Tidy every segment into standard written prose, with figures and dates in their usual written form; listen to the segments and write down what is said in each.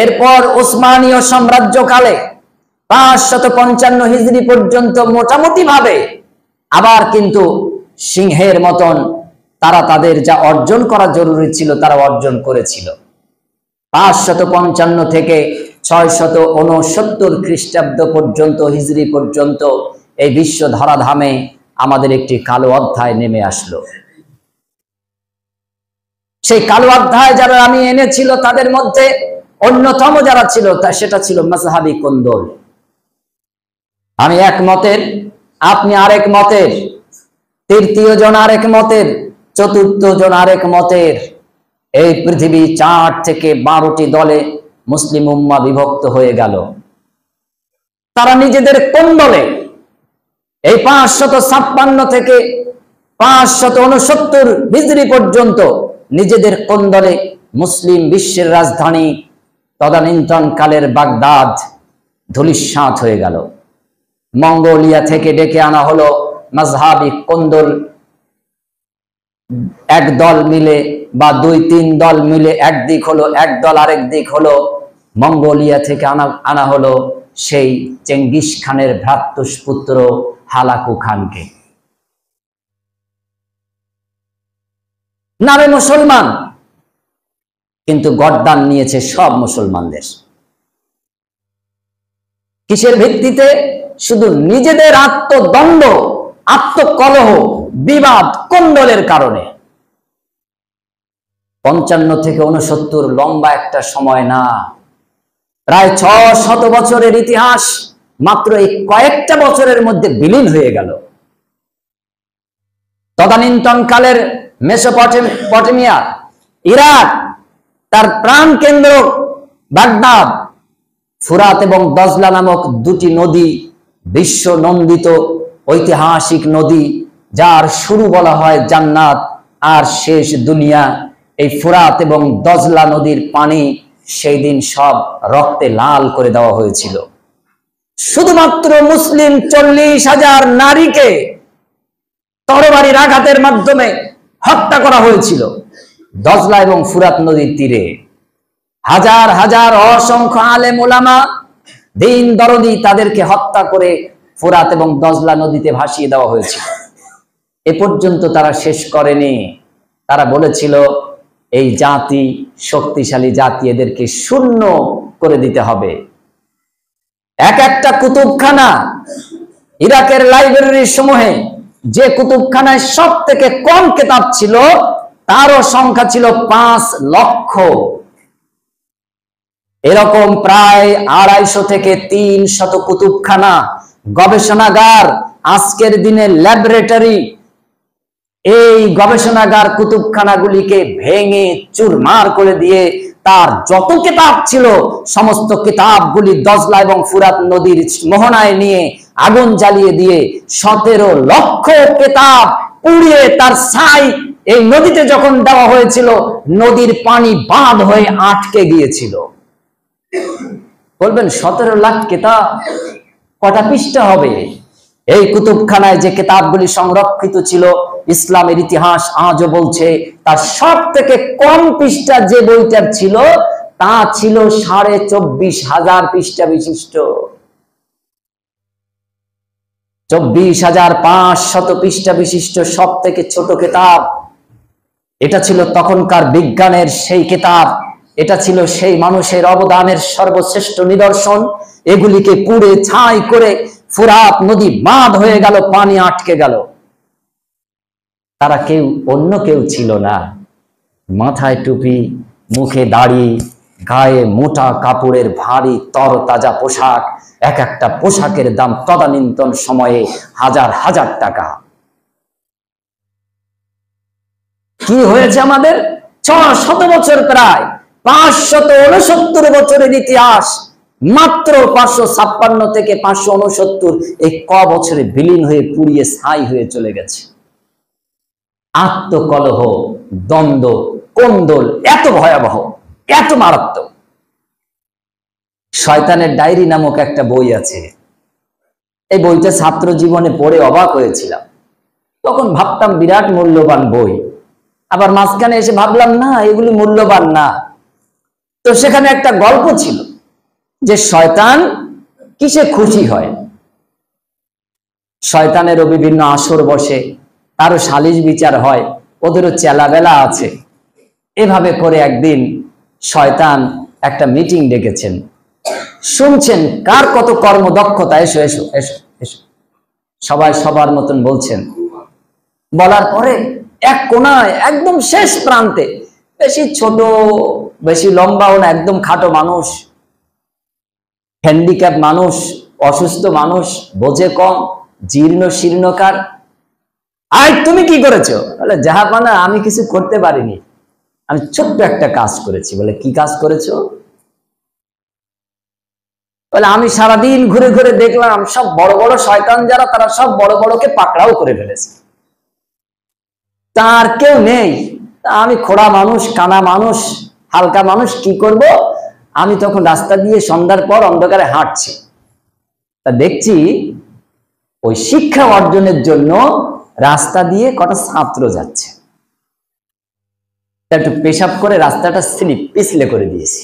এরপর উসমানীয় সাম্রাজ্যকালে 555 হিজরি পর্যন্ত মোটামুটি ভাবে আবার কিন্তু সিংহের মতন তারা তাদের যা অর্জন করা জরুরি ছিল তারা অর্জন করেছিল। 555 থেকে 669 খ্রিস্টাব্দ পর্যন্ত হিজরি পর্যন্ত এই বিশ্ব ধরাধামে আমাদের একটি কালো অধ্যায় নেমে আসলো। সেই কালো অধ্যায় যারা আমি এনেছিল তাদের মধ্যে অন্যতম যারা ছিল সেটা ছিল মাযহাবী কোন্দল। আমি এক মতের, আপনি আরেক মতের, তৃতীয় জন আরেক মতের, চতুর্থ জন আরেক মতের। এই পৃথিবী 4 থেকে 12টি দলে মুসলিম উম্মাহ বিভক্ত হয়ে গেল। তারা নিজেদের কোন্দলে এই 556 থেকে 569 হিজরি পর্যন্ত নিজেদের কোন্দলে মুসলিম বিশ্বের রাজধানী তদানীন্তন কালের বাগদাদ ধূলিসাৎ হয়ে গেল। মঙ্গোলিয়া থেকে ডেকে আনা হলো মাযহাবী কোন্দল, এক দল মিলে বা 2-3 দল মিলে একদিক হলো, এক দল আরেক দিক হলো। মঙ্গোলিয়া থেকে আনা হলো সেই চেঙ্গিস খানের ভ্রাতুষ্পুত্র হালাকু খানকে। নামে মুসলমান, কিন্তু গর্দান নিয়েছে সব মুসলমানদের। কিসের ভিত্তিতে? শুধু নিজেদের আত্মদ্বন্দ্ব, আত্মকলহ, বিবাদ, কোন্দলের কারণে। 55 থেকে 69 লম্বা একটা সময় না, প্রায় 600 বছরের ইতিহাস মাত্র এই কয়েকটা বছরের মধ্যে বিলীন হয়ে গেল। তদানীন্তন কালের মেসোপটেমিয়া, ইরাক, তার প্রাণ কেন্দ্র বাগদাদ, ফুরাত এবং দজলা নামক 2টি নদী, বিশ্ব নন্দিত ঐতিহাসিক নদী, যার শুরু বলা হয় জান্নাত আর শেষ দুনিয়া। এই ফুরাত এবং দজলা নদীর পানি সেই দিন সব রক্তে লাল করে দেওয়া হয়েছিল। শুধুমাত্র মুসলিম 40,000 নারীকে তরবারির আঘাতের মাধ্যমে হত্যা করা হয়েছিল দজলা এবং ফুরাত নদীর তীরে। হাজার হাজার অসংখ্য আলেম ওলামা, দিন দরদি, তাদেরকে হত্যা করে ফুরাত এবং দজলা নদীতে ভাসিয়ে দেওয়া হয়েছিল। এ পর্যন্ত তারা শেষ করেনি। তারা বলেছিল এই জাতি শক্তিশালী জাতি, এদেরকে শূন্য করে দিতে হবে। এক একটা কুতুবখানা, ইরাকের লাইব্রেরি সমূহে যে কুতুবখানায় সব থেকে কম কিতাব ছিল তারও সংখ্যা ছিল 5 লক্ষ। এরকম প্রায় 250 থেকে 300 কুতুবখানা, গবেষণাগার, আজকের দিনে ল্যাবরেটরি। এই গবেষণাগার কুতুবখানাগুলিকে ভেঙে চুরমার করে দিয়ে তার যত কিতাব ছিল সমস্ত কিতাবগুলি দজলা এবং ফুরাত নদীর মোহনায় নিয়ে আগুন জ্বালিয়ে দিয়ে 17 লক্ষ কিতাব পুড়িয়ে তার ছাই এই নদীতে যখন দেওয়া হয়েছিল, নদীর পানি বাঁধ হয়ে আটকে গিয়েছিল। বলবেন 17 লাখ কিতাব কটা পৃষ্ঠা হবে? এই কুতুবখানায় যে কিতাবগুলি সংরক্ষিত ছিল, ইসলামের ইতিহাস আজও বলছে তার সব থেকে কম পৃষ্ঠা যে বইটার ছিল তা ছিল 24,500 পৃষ্ঠা বিশিষ্ট। 24,500 পৃষ্ঠা বিশিষ্ট সব থেকে ছোট কিতাব। এটা ছিল তখনকার বিজ্ঞানের সেই কিতাব, এটা ছিল সেই মানুষের অবদানের সর্বশ্রেষ্ঠ নিদর্শন। এগুলিকে পুড়ে ছাই করে ফুরাত নদী বাঁধ হয়ে গেল, পানি আটকে গেল। তারা কেউ অন্য কেউ ছিল না। মাথায় টুপি, মুখে দাড়ি, গায়ে মোটা কাপড়ের ভারী তরতাজা পোশাক। এক একটা পোশাকের দাম তদানীন্তন সময়ে হাজার হাজার টাকা। কি হয়েছে আমাদের? 600 বছর, প্রায় 569 বছরের ইতিহাস মাত্র 556 থেকে 569 এই ক বছরে বিলীন হয়ে পুড়িয়ে ছাই হয়ে চলে গেছে। আত্মকলহ, দ্বন্দ্ব, কোন্দল এত ভয়াবহ, এত মারাত্মক। শয়তানের ডায়েরি নামক একটা বই আছে। এই বইটা ছাত্র জীবনে পড়ে অবাক হয়েছিলাম। তখন ভাবতাম বিরাট মূল্যবান বই, আবার মাঝখানে এসে ভাবলাম না, এগুলি মূল্যবান না। তো সেখানে একটা গল্প ছিল যে শয়তান কিসে খুশি হয়। শয়তানেরও বিভিন্ন আসর বসে, তারও সালিশ বিচার হয়, ওদেরও চেলাবেলা আছে। এভাবে করে একদিন শয়তান একটা মিটিং ডেকেছেন, শুনছেন কার কত কর্মদক্ষতা, এসো এসো এসো এসো, সবাই সবার মতন বলছেন। বলার পরে এক কোনায় একদম শেষ প্রান্তে, বেশি ছোট বেশি লম্বাও না, একদম খাটো মানুষ, হ্যান্ডিক্যাপ মানুষ, অসুস্থ মানুষ, বোঝে কম, জীর্ণ শীর্ণকার। আয় তুমি কি করেছো? বলে জাহাপানা আমি কিছু করতে পারিনি, আমি ছোট্ট একটা কাজ করেছি। বলে কি কাজ করেছো? বলে আমি সারাদিন ঘুরে ঘুরে দেখলাম সব বড় বড় শয়তান যারা, তারা সব বড় বড়কে পাকড়াও করে ফেলেছে, তার কেউ নেই। আমি খোড়া মানুষ, কানা মানুষ, হালকা মানুষ, কি করব? আমি তখন রাস্তা দিয়ে সন্ধ্যার পর অন্ধকারে হাঁটছি, তা দেখছি ওই শিক্ষা অর্জনের জন্য রাস্তা দিয়ে কটা ছাত্র যাচ্ছে। একটু পেশাব করে রাস্তাটা স্লিপ পিছলে করে দিয়েছি,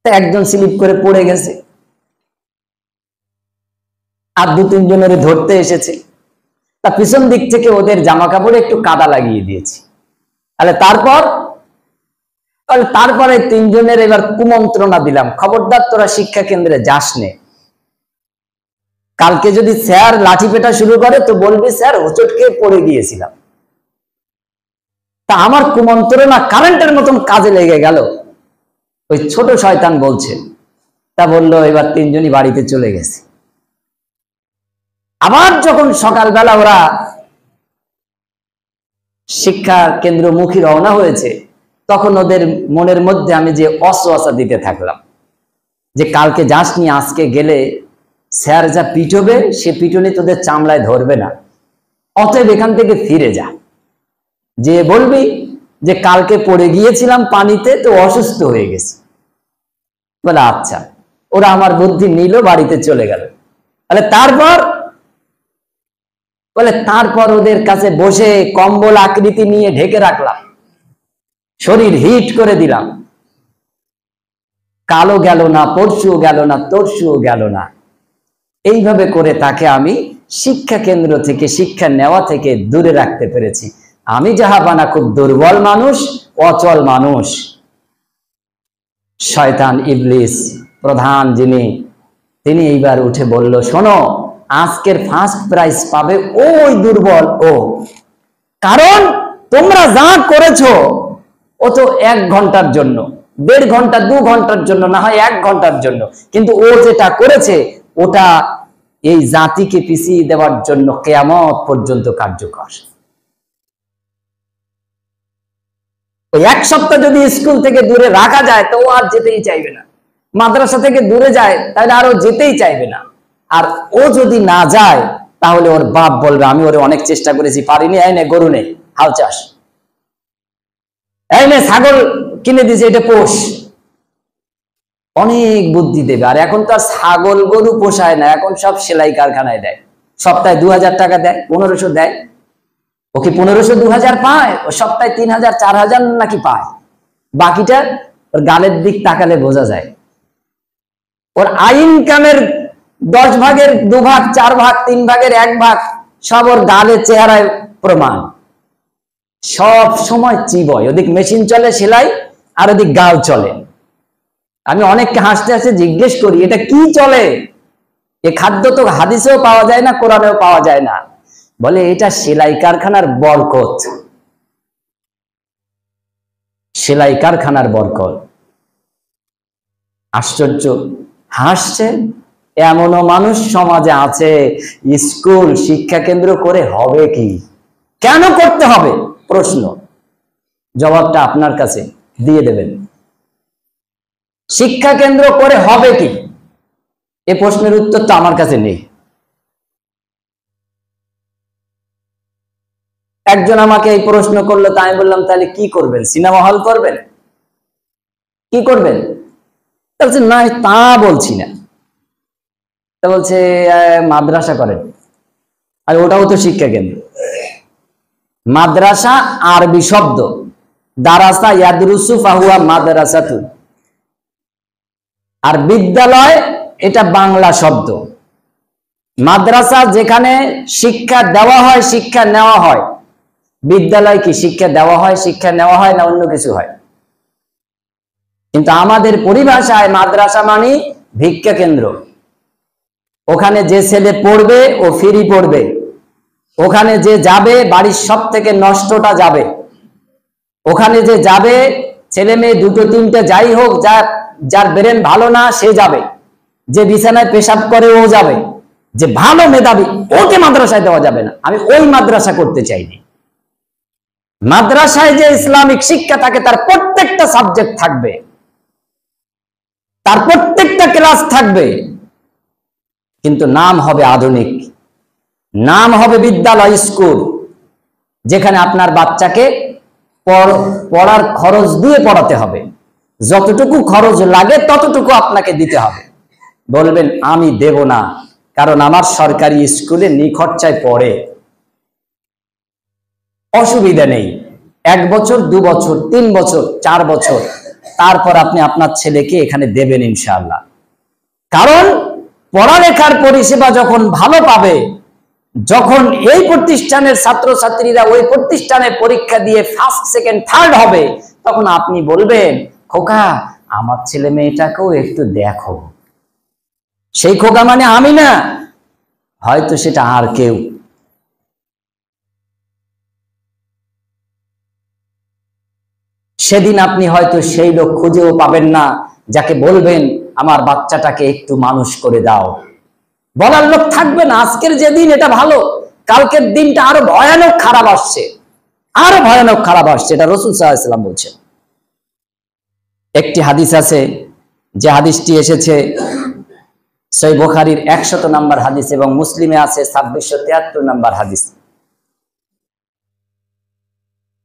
তা একজন স্লিপ করে পড়ে গেছে, আর দু তিনজনের ধরতে এসেছে, তা পিছন দিক থেকে ওদের জামা কাপড়ে একটু কাদা লাগিয়ে দিয়েছি। তারপরে তিনজনের এবার কুমন্ত্রণা দিলাম, খবরদার তোরা শিক্ষা কেন্দ্রে যাস নে, কালকে যদি স্যার লাঠি পেটা শুরু করে তো বলবি স্যার হোঁচট খেয়ে পড়ে গিয়েছিলাম। তা আমার কুমন্ত্রণা কারেন্টের মতন কাজে লেগে গেল। ওই ছোট শয়তান বলছে, তা বললো এবার তিনজনই বাড়িতে চলে গেছে। আবার যখন সকালবেলা ওরা শিক্ষা কেন্দ্রমুখী রওনা হয়েছে, তখন ওদের মনের মধ্যে আমি যে অসওয়াসা দিতে থাকলাম যে কালকে যাসনি, আজকে গেলে স্যার যা পিটবে সে পিটুনি তোদের চামড়ায় ধরবে না, অতএব এখান থেকে ফিরে যা, যে বলবি যে কালকে পড়ে গিয়েছিলাম পানিতে, তো অসুস্থ হয়ে গেছি। বলে আচ্ছা। ওরা আমার বুদ্ধি নিল, বাড়িতে চলে গেল। তারপর ওদের কাছে বসে কম্বল আকৃতি নিয়ে ঢেকে রাখলাম, শরীর হিট করে দিলাম, কালো গেল না, পরশুও গেল না, তরশুও গেল না। এইভাবে করে তাকে আমি শিক্ষা কেন্দ্র থেকে, শিক্ষা নেওয়া থেকে দূরে রাখতে পেরেছি। আমি জাহাপানা খুব দুর্বল মানুষ, অচল মানুষ। শয়তান ইবলিস প্রধান যিনি, তিনি এইবার উঠে বলল, শোনো আজকের ফার্স্ট প্রাইজ পাবে ওই দুর্বল ও, কারণ তোমরা যা করেছো ও তো 1 ঘন্টার জন্য, 1.5 ঘন্টা 2 ঘন্টার জন্য, না হয় 1 ঘন্টার জন্য, কিন্তু ও যেটা করেছে ওটা এই জাতিকে পিছিয়ে দেওয়ার জন্য কিয়ামত পর্যন্ত কার্যকর। ওই 1 সপ্তাহ যদি স্কুল থেকে দূরে রাখা যায় তো ও আর যেতেই চাইবে না, মাদ্রাসা থেকে দূরে যায় তাহলে আরো যেতেই চাইবে না। আর ও যদি না যায় তাহলে ওর বাপ বলবে আমি ওরে অনেক চেষ্টা করেছি, পারিনি, এই নে গরু নে, হাল চাষ, এই নে ছাগল কিনে দিয়েছে, এটা পোষ, অনেক বুদ্ধি দেবে। আর এখন তো আর ছাগল গরু পোষায় না, এখন সব সেলাই কারখানায় দেয়, সপ্তাহে 2000 টাকা দেয়, 1500 দেয়। ও কি 1500 2000 পায়? ও সপ্তাহে 3000 4000 নাকি পায়, বাকিটা ওর গালের দিক তাকালে বোঝা যায়। ওর ইনকামের 10 ভাগের 2 ভাগ, 4 ভাগ, 3 ভাগের 1 ভাগ সব ওর গালের চেহারায় প্রমাণ। সব সময় চিবয়, ওদিক মেশিন চলে সেলাই, আর ওদিক গাল চলে। আমি অনেককে হাসতে হাসতে জিজ্ঞেস করি এটা কি চলে? এ খাদ্য তো হাদিসেও পাওয়া যায় না, কোরআনেও পাওয়া যায় না। বলে এটা সেলাই কারখানার বরকত, সেলাই কারখানার বরকত। আশ্চর্য, হাসছে। এমনও মানুষ সমাজে আছে, স্কুল শিক্ষা কেন্দ্র করে হবে কি? কেন করতে হবে? প্রশ্ন, জবাবটা আপনার কাছে দিয়ে দেবেন। শিক্ষা কেন্দ্র করে হবে কি, এ প্রশ্নের উত্তর তো আমার কাছে নেই। একজন আমাকে এই প্রশ্ন করলো, তাই আমি বললাম তাহলে কি করবেন? সিনেমা হল করবেন? কি করবেন? বলছে না তা বলছি না, তা বলছে মাদ্রাসা করেন। আর ওটাও তো শিক্ষা কেন্দ্র। মাদ্রাসা আরবি শব্দ, দারাসা ইয়াদরুসু ফাহুয়া মাদ্রাসাতু। আর বিদ্যালয় এটা বাংলা শব্দ। মাদ্রাসা যেখানে শিক্ষা দেওয়া হয়, শিক্ষা নেওয়া হয়। বিদ্যালয় কি শিক্ষা দেওয়া হয়, শিক্ষা নেওয়া হয়, না অন্য কিছু হয়? কিন্তু আমাদের পরিভাষায় মাদ্রাসা মানে ভিক্ষা কেন্দ্র। ওখানে যে ছেলে পড়বে ও ফ্রি পড়বে, ওখানে যে যাবে বাড়ির সব থেকে নষ্টটা যাবে, ওখানে যে যাবে ছেলে মেয়ে দুটো তিনটা যাই হোক, যার ব্রেন ভালো না সে যাবে, যে বিছানায় পেশাব করে ও যাবে, যে ভালো মেধাবী ওকে মাদ্রাসায় দেওয়া যাবে না। আমি ওই মাদ্রাসা করতে চাইনি। মাদ্রাসায় যে ইসলামিক শিক্ষা থাকে তার প্রত্যেকটা সাবজেক্ট থাকবে, তার প্রত্যেকটা ক্লাস থাকবে, কিন্তু নাম হবে আধুনিক, নাম হবে বিদ্যালয়, স্কুল, যেখানে আপনার বাচ্চাকে পড়ার খরচ দিয়ে পড়াতে হবে। যতটুকু খরচ লাগে ততটুকু আপনাকে দিতে হবে। বলবেন আমি দেব না, কারণ আমার সরকারি স্কুলে নিখরচায় পড়ে। অসুবিধা নেই, 1 বছর 2 বছর 3 বছর 4 বছর, তারপর আপনি আপনার ছেলেকে এখানে দেবেন ইনশাআল্লাহ। কারণ পড়ালেখার পরিষেবা যখন ভালো পাবে, যখন এই প্রতিষ্ঠানের ছাত্রছাত্রীরা ওই প্রতিষ্ঠানে পরীক্ষা দিয়ে ফার্স্ট সেকেন্ড থার্ড হবে, তখন আপনি বলবেন খোকা আমার ছেলে মেয়েটাকেও একটু দেখো। সেই খোকা মানে আমি না, হয়তো সেটা আর কেউ। সেদিন আপনি হয়তো সেই লোক খুঁজেও পাবেন না যাকে বলবেন আমার বাচ্চাটাকে একটু মানুষ করে দাও। বলার লোক থাকবে না। আজকের যে দিন এটা ভালো, কালকের দিনটা আরো ভয়ানক খারাপ আসছে, আরো ভয়ানক খারাপ আসছে। এটা রাসূল সাল্লাল্লাহু আলাইহি ওয়াসাল্লাম বলছেন। একটি হাদিস আছে, যে হাদিসটি এসেছে সহিহ বুখারীর 100 নম্বর হাদিস এবং মুসলিমে আছে 2673 নম্বর হাদিস,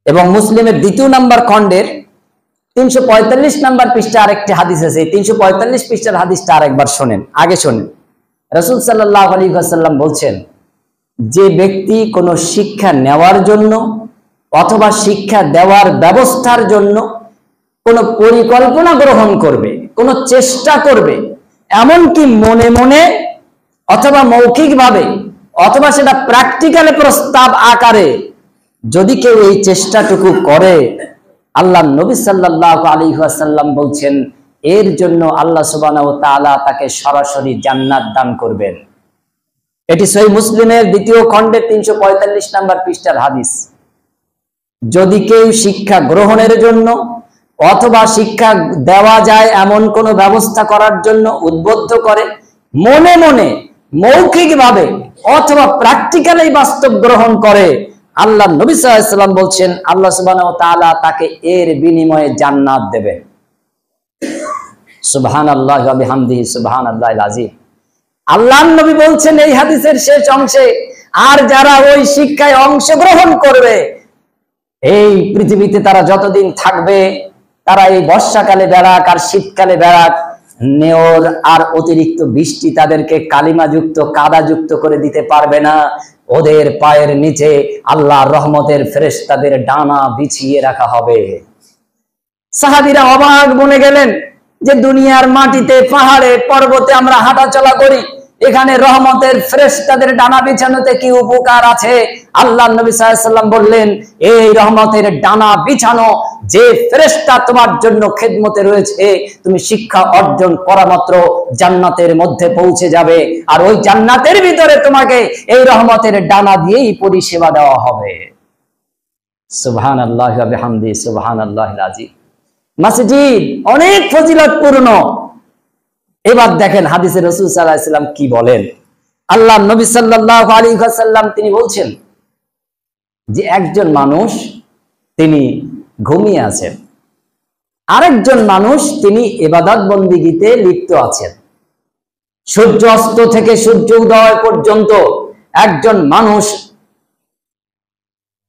এবং মুসলিমের 2 নম্বর খণ্ডের 345 নম্বর পৃষ্ঠা আরেকটি হাদিস আছে। 345 পৃষ্ঠার হাদিসটা আরেকবার শোনেন, আগে শোনেন। রাসূল সাল্লাল্লাহু আলাইহি ওয়াসাল্লাম বলছেন, যে ব্যক্তি কোনো শিক্ষা নেওয়ার জন্য অথবা শিক্ষা দেওয়ার ব্যবস্থার জন্য কোনো পরিকল্পনা গ্রহণ করবে, কোনো চেষ্টা করবে, এমনকি মনে মনে অথবা মৌখিকভাবে অথবা সেটা প্র্যাকটিক্যালে প্রস্তাব আকারে যদি কেউ এই চেষ্টাটুকু করে, আল্লাহ নবী সাল্লাল্লাহু আলাইহি ওয়াসাল্লাম বলছেন এর জন্য আল্লাহ সুবহানাহু ওয়া তাআলা তাকে সরাসরি জান্নাত দান করবেন। এটি সহিহ মুসলিমের 2 খণ্ডের 345 নম্বর পৃষ্ঠার হাদিস। যদি কেউ শিক্ষা গ্রহণের জন্য অথবা শিক্ষা দেওয়া যায় এমন কোন ব্যবস্থা করার জন্য উদ্বুদ্ধ করে, মনে মনে মৌখিকভাবে অথবা প্র্যাকটিক্যালি বাস্তব গ্রহণ করে, আল্লাহ নবী সাল্লাল্লাহু আলাইহি ওয়াসাল্লাম বলছেন আল্লাহ সুবহানাহু ওয়া তাআলা তাকে এর বিনিময়ে জান্নাত দেবেন। সুবহানাল্লাহি ওয়া বিহামদিহি সুবহানাল্লাহিল আযীম। আল্লাহর নবী বলছেন এই হাদিসের শেষ অংশে, আর যারা ওই শিক্ষায় অংশগ্রহণ করবে, এই পৃথিবীতে তারা যতদিন থাকবে, তারা এই বর্ষাকালে বেড়াক আর শীতকালে বেড়াক, নেওর আর অতিরিক্ত বৃষ্টি তাদেরকে কালিমাযুক্ত কাদাযুক্ত করে দিতে পারবে না। ওদের পায়ের নিচে আল্লাহর রহমতের ফেরেশতাদের ডানা বিছিয়ে রাখা হবে। সাহাবীরা অবাক বনে গেলেন যে দুনিয়ার মাটিতে, পাহাড়ে, পর্বতে আমরা হাঁটাচলা করি, এখানে রহমতের ফেরেশতাদের ডানা বিছানোতে কি উপকার আছে? আল্লাহর নবী সাল্লাল্লাহু আলাইহি ওয়াসাল্লাম বললেন, এই রহমতের ডানা বিছানো যে ফেরেশতা তোমার জন্য খেদমতে রয়েছে, তুমি শিক্ষা অর্জন করা মাত্র জান্নাতের মধ্যে পৌঁছে যাবে, আর ওই জান্নাতের ভিতরে তোমাকে এই রহমতের ডানা দিয়েই পরিষেবা দেওয়া হবে। সুবহানাল্লাহি ওয়া বিহামদিহি সুবহানাল্লাহিল আযীম। মসজিদ অনেক ফজিলতপূর্ণ। এবার দেখেন হাদিসে রাসূল সাল্লাল্লাহু আলাইহি ওয়াসাল্লাম কি বলেন। আল্লাহ নবী সাল্লাল্লাহু আলাইহি ওয়াসাল্লাম তিনি বলছেন যে একজন মানুষ তিনি ঘুমিয়ে আছেন, আরেকজন মানুষ তিনি ইবাদত বন্দেগীতে লিপ্ত আছেন। সূর্য অস্ত থেকে সূর্য উদয় পর্যন্ত একজন মানুষ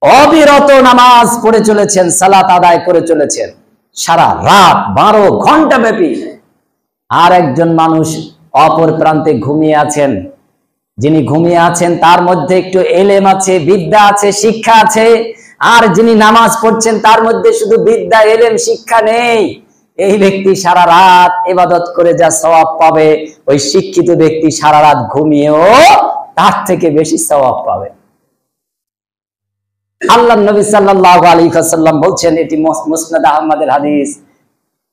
অবিরত নামাজ পড়ে চলেছেন, সালাত আদায় করে চলেছেন সারা রাত 12 ঘন্টা ব্যাপী। আর একজন মানুষ অপর প্রান্তে ঘুমিয়ে আছেন। যিনি ঘুমিয়ে আছেন তার মধ্যে একটু এলেম আছে, বিদ্যা আছে, শিক্ষা আছে, আর যিনি নামাজ পড়ছেন তার মধ্যে শুধু বিদ্যা এলেম শিক্ষা নেই, এই ব্যক্তি সারা রাত ইবাদত করে যা সওয়াব পাবে, ওই শিক্ষিত ব্যক্তি সারা রাত ঘুমিয়েও তার থেকে বেশি সওয়াব পাবে। আল্লাহর নবী সাল্লাল্লাহু আলাইহি ওয়াসাল্লাম বলছেন, এটি মুসনাদ আহমদের হাদিস,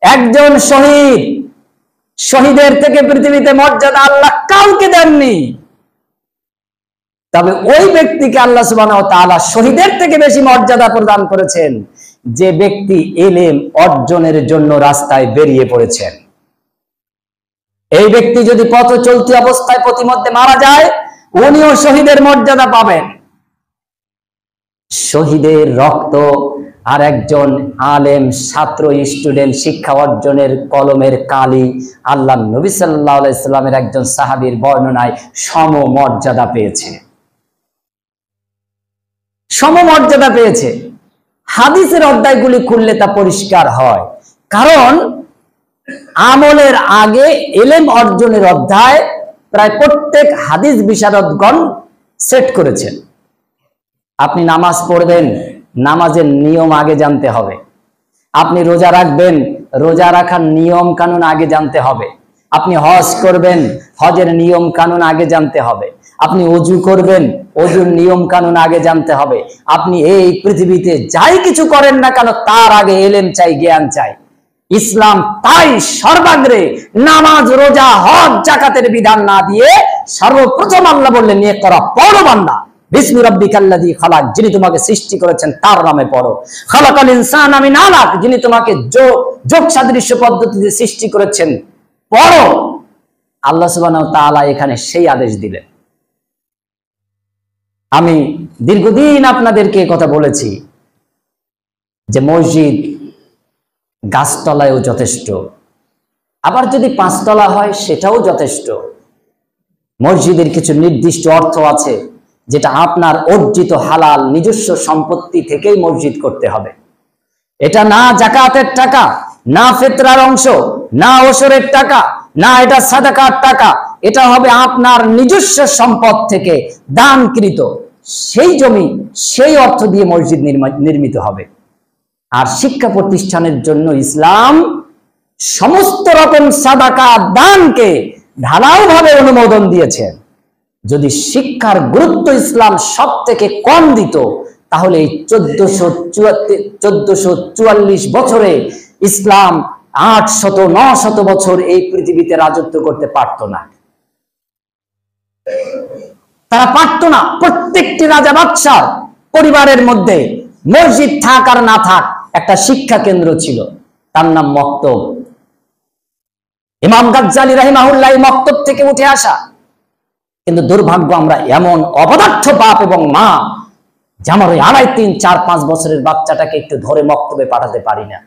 একজন শহীদ, শহীদের থেকে পৃথিবীতে মর্যাদা আল্লাহ কাউকে দেননি, তবে ওই ব্যক্তিকে আল্লাহ সুবহানাহু ওয়া তাআলা শহীদের থেকে বেশি মর্যাদা প্রদান করেছেন যে ব্যক্তি ইলম অর্জনের জন্য রাস্তায় বেরিয়ে পড়েছেন। এই ব্যক্তি যদি পথ চলতি অবস্থায় প্রতিমধ্যে মারা যায়, উনিও শহীদের মর্যাদা পাবেন। শহীদের রক্ত আর একজন আলেম ছাত্র স্টুডেন্ট শিক্ষা অর্জনের কলমের কালি আল্লাহ নবী সাল্লাল্লাহু আলাইহি সাল্লামের একজন সাহাবীর বর্ণনায় সমমর্যাদা পেয়েছে, সমমর্যাদা পেয়েছে। হাদিসের অধ্যায়গুলি খুললে তা পরিষ্কার হয়, কারণ আমলের আগে ইলম অর্জনের অধ্যায় প্রায় প্রত্যেক হাদিস বিশারদগণ সেট করেছেন। আপনি নামাজ পড়বেন, নামাজের নিয়ম আগে জানতে হবে। আপনি রোজা রাখবেন, রোজা রাখার নিয়ম কানুন আগে জানতে হবে। আপনি হজ করবেন, হজের নিয়ম কানুন আগে জানতে হবে। আপনি ওযু করবেন, ওযুর নিয়ম কানুন আগে জানতে হবে। আপনি এই পৃথিবীতে যাই কিছু করেন না কেন তার আগে ইলম চাই, জ্ঞান চাই। ইসলাম তাই সর্বাগ্রে নামাজ, রোজা, হজ, যাকাতের বিধান না দিয়ে সর্বপ্রথম আল্লাহ বললেন, নিয়ে করা পড়ো বান্দা, বিসমি রাব্বিকাল্লাযী খালাক, যিনি তোমাকে সৃষ্টি করেছেন তার নামে পড়ো। খালাকাল ইনসানা মিন আলাক, যিনি তোমাকে যোগ সাদৃশ্য পদ্ধতিতে সৃষ্টি করেছেন, পড়ো। আল্লাহ সুবহানাহু ওয়া তাআলা এখানে সেই আদেশ দিলেন। আমি দীর্ঘদিন আপনাদেরকে কথা বলেছি যে মসজিদ গাছতলায়ও যথেষ্ট, আবার যদি 5 তলা হয় সেটাও যথেষ্ট। মসজিদের কিছু নির্দিষ্ট অর্থ আছে যেটা আপনার অর্জিত হালাল নিজস্ব সম্পত্তি থেকেই মসজিদ করতে হবে। এটা না যাকাতের টাকা, না ফিতরার অংশ, না ওশরের টাকা, না এটা সাদাকার টাকা, এটা হবে আপনার নিজস্ব সম্পদ থেকে দানকৃত। সেই জমি, সেই অর্থ দিয়ে মসজিদ নির্মিত হবে। আর শিক্ষা প্রতিষ্ঠানের জন্য ইসলাম সমস্ত রকম সাদাকা দানকে ঢালাও ভাবে অনুমোদন দিয়েছেন। যদি শিক্ষার গুরুত্ব ইসলাম সব থেকে কম দিত, তাহলে এই 1444 বছরে ইসলাম 800-900 বছর এই পৃথিবীতে রাজত্ব করতে পারত না। তারা পারত না। প্রত্যেকটি রাজা বাদশার পরিবারের মধ্যে মসজিদ থাক আর না থাক, একটা শিক্ষা কেন্দ্র ছিল, তার নাম মক্তব। ইমাম গাজ্জালী রাহিমাহুল্লাহ মক্তব থেকে উঠে আসা। কিন্তু দুর্ভাগ্য, আমরা এমন অপদার্থ বাপ এবং মা যে আমার ওই 2.5, 3, 4, 5 বছরের বাচ্চাটাকে একটু ধরে মক্তবে পাঠাতে পারি না।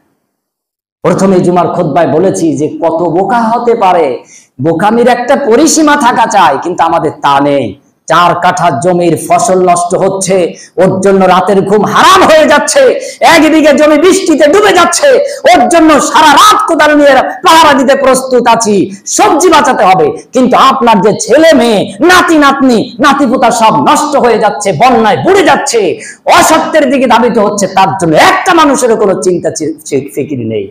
প্রথমে জুমার খুতবায় বলেছি যে কত বোকা হতে পারে, বোকামির একটা পরিসীমা থাকা চাই, কিন্তু আমাদের তা নেই। 4 কাঠা জমির ফসল নষ্ট হচ্ছে, ওর জন্য রাতের ঘুম হারাম হয়ে যাচ্ছে। 1 বিঘা জমি বৃষ্টিতে ডুবে যাচ্ছে, ওর জন্য সারা রাত কোদাল নিয়ে পাহারা দিতে প্রস্তুত আছি। সবজি বাঁচাতে হবে, কিন্তু আপনার যে ছেলে মেয়ে, নাতি নাতনি, নাতিপুতা সব নষ্ট হয়ে যাচ্ছে, বন্যায় বুড়ে যাচ্ছে, অসত্যের দিকে ধাবিত হচ্ছে, তার জন্য একটা মানুষেরও কোনো চিন্তা ফিকির নেই।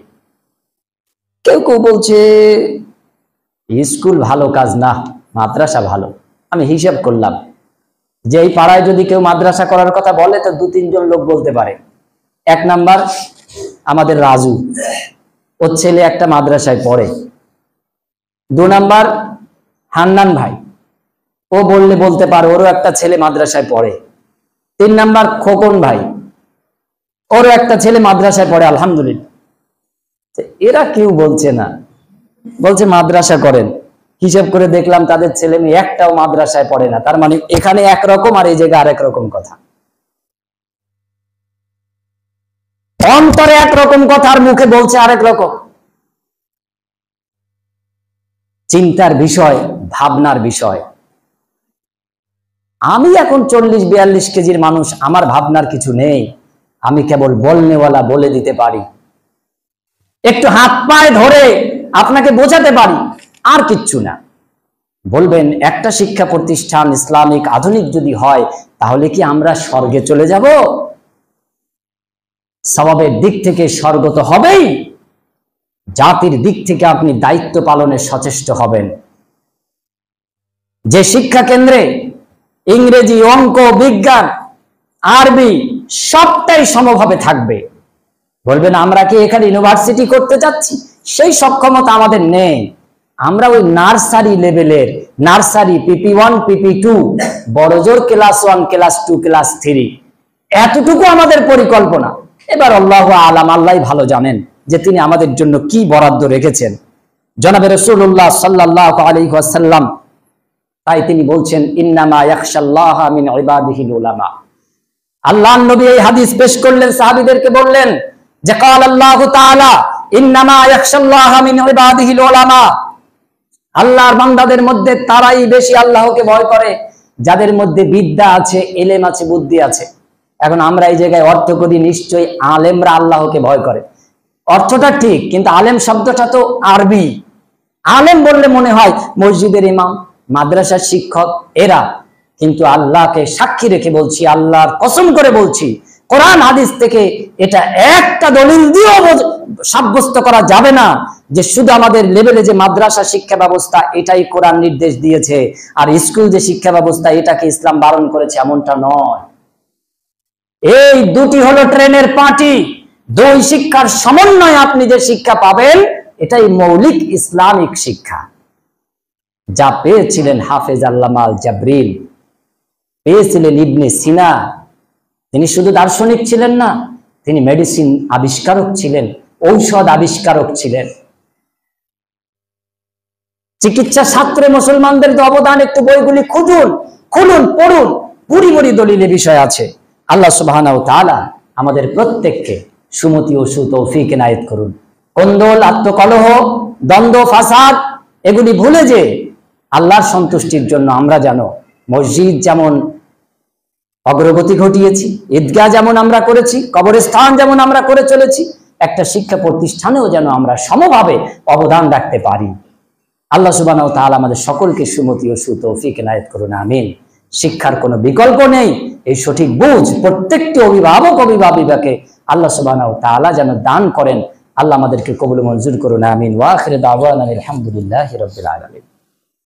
কেউ কেউ বলছে স্কুল ভালো কাজ না, মাদ্রাসা ভালো। আমি হিসাব করলাম যে এই পাড়ায় যদি কেউ মাদ্রাসা করার কথা বলে তো 2-3 জন লোক বলতে পারে। 1 নাম্বার আমাদের রাজু, ওর ছেলে একটা মাদ্রাসায় পড়ে। 2 নাম্বার হান্নান ভাই, ও বললে বলতে পারে ওরও একটা ছেলে মাদ্রাসায় পড়ে। 3 নাম্বার খোকন ভাই, ওরও একটা ছেলে মাদ্রাসায় পড়ে, আলহামদুলিল্লাহ। এরা কেউ বলছে না, বলছে মাদ্রাসা করেন। হিসাব করে দেখলাম তাদের ছেলে মেয়ে একটাও মাদ্রাসায় পড়ে না। তার মানে এখানে একরকম আর এই জায়গায় আরেক রকম কথা। অন্তরে একরকম কথা আর মুখে বলছে আরেক রকম। চিন্তার বিষয়, ভাবনার বিষয়। আমি এখন 40-42 কেজির মানুষ, আমার ভাবনার কিছু নেই। আমি কেবল বলনেওয়ালা, বলে দিতে পারি, একটু হাত পায়ে ধরে আপনাকে বোঝাতে পারি, আর কিচ্ছু না। বলবেন একটা শিক্ষা প্রতিষ্ঠান ইসলামিক আধুনিক যদি হয়, তাহলে কি আমরা স্বর্গে চলে যাব? সওয়াবের দিক থেকে স্বর্গ তো হবেই, জাতির দিক থেকে আপনি দায়িত্ব পালনে সচেষ্ট হবেন। যে শিক্ষা কেন্দ্রে ইংরেজি, অঙ্ক, বিজ্ঞান, আরবি সবটাই সমভাবে থাকবে, বলবেন আমরা কি এখানে ইউনিভার্সিটি করতে যাচ্ছি, সেই সক্ষমতা আমাদের নেই। আমরা ওই নার্সারি লেভেলের, নার্সারি PP1 PP2, বড় জোর ক্লাস 1 ক্লাস 2 ক্লাস 3, এতটুকু আমাদের পরিকল্পনা। এবার আল্লাহু আলাম, আল্লাহই ভালো জানেন যে তিনি আমাদের জন্য কি বরাদ্দ রেখেছেন। জনাবে রাসূলুল্লাহ সাল্লাল্লাহু আলাইহি ওয়াসাল্লাম তাই তিনি বলছেন, ইন্নামা ইয়াখশাল্লাহা মিন ইবাদিহিল উলামা। আল্লাহর নবী এই হাদিস পেশ করলেন, সাহাবীদেরকে বললেন যে ক্বাল আল্লাহু তাআলা ইন্নামা ইয়াখশাল্লাহা মিন ইবাদিহিল উলামা। আল্লাহর বান্দাদের মধ্যে তারাই বেশি আল্লাহকে ভয় করে যাদের মধ্যে বিদ্যা আছে, ইলম আছে, বুদ্ধি আছে। এখন আমরা এই জায়গায় অর্থ করি নিশ্চয়ই আলেমরা আল্লাহকে ভয় করে, অর্থটা ঠিক, কিন্তু আলেম শব্দটা তো আরবি। আলেম বললে মনে হয় মসজিদের ইমাম, মাদ্রাসার শিক্ষক এরা, কিন্তু আল্লাহকে সাক্ষী রেখে বলছি, আল্লাহর কসম করে বলছি, কোরআন হাদিস থেকে এটা একটা দলিল দিয়েও সাব্যস্ত করা যাবে না যে শুধু আমাদের লেভেলে যে মাদ্রাসা শিক্ষা ব্যবস্থা এটাই কোরআন নির্দেশ দিয়েছে, আর স্কুল যে শিক্ষা ব্যবস্থা এটাকে ইসলাম বারণ করেছে, এমনটা নয়। এই দুটি হলো ট্রেনের পাটি, দুই শিক্ষার সমন্বয়ে আপনি যে শিক্ষা পাবেন এটাই মৌলিক ইসলামিক শিক্ষা, যা পেয়েছিলেন হাফেজ আল্লামা আল জাবরিল, পেয়েছিলেন ইবনে সিনা। তিনি শুধু দার্শনিক ছিলেন না, তিনি মেডিসিন আবিষ্কারক ছিলেন, ঔষধ আবিষ্কারক ছিলেন। চিকিৎসা শাস্ত্রে মুসলমানদের অবদান একটু বইগুলি খুঁজুন, খুলুন, পড়ুন, বুড়ি বুড়ি দলিলের বিষয় আছে। আল্লাহ সুবহানাহু ওয়া তাআলা আমাদের প্রত্যেককে সুমতি ও সুতৌফিক এনায়েত করুন। কোন্দল, আত্মকলহ, দ্বন্দ্ব, ফাসাদ এগুলি ভুলে যে আল্লাহর সন্তুষ্টির জন্য আমরা যেন মসজিদ যেমন অগ্রগতি ঘটিয়েছি, ঈদগাহ যেমন আমরা করেছি, কবরস্থান যেমন আমরা করে চলেছি, একটা শিক্ষা প্রতিষ্ঠানেও যেন আমরা সমভাবে অবদান রাখতে পারি। আল্লাহ সুবহানাহু ওয়া তাআলা আমাদের সকলকে সুমতি ও সুতৌফিক এনায়েত করুন, আমিন। শিক্ষার কোনো বিকল্প নেই, এই সঠিক বুঝ প্রত্যেকটি অভিভাবক অভিভাবিকাকে আল্লাহ সুবহানাহু ওয়া তাআলা যেন দান করেন। আল্লাহ আমাদেরকে কবুল মঞ্জুর করুন, আমিন। ওয়া আখিরু দাওয়ানা আলহামদুলিল্লাহি রাব্বিল আলামিন।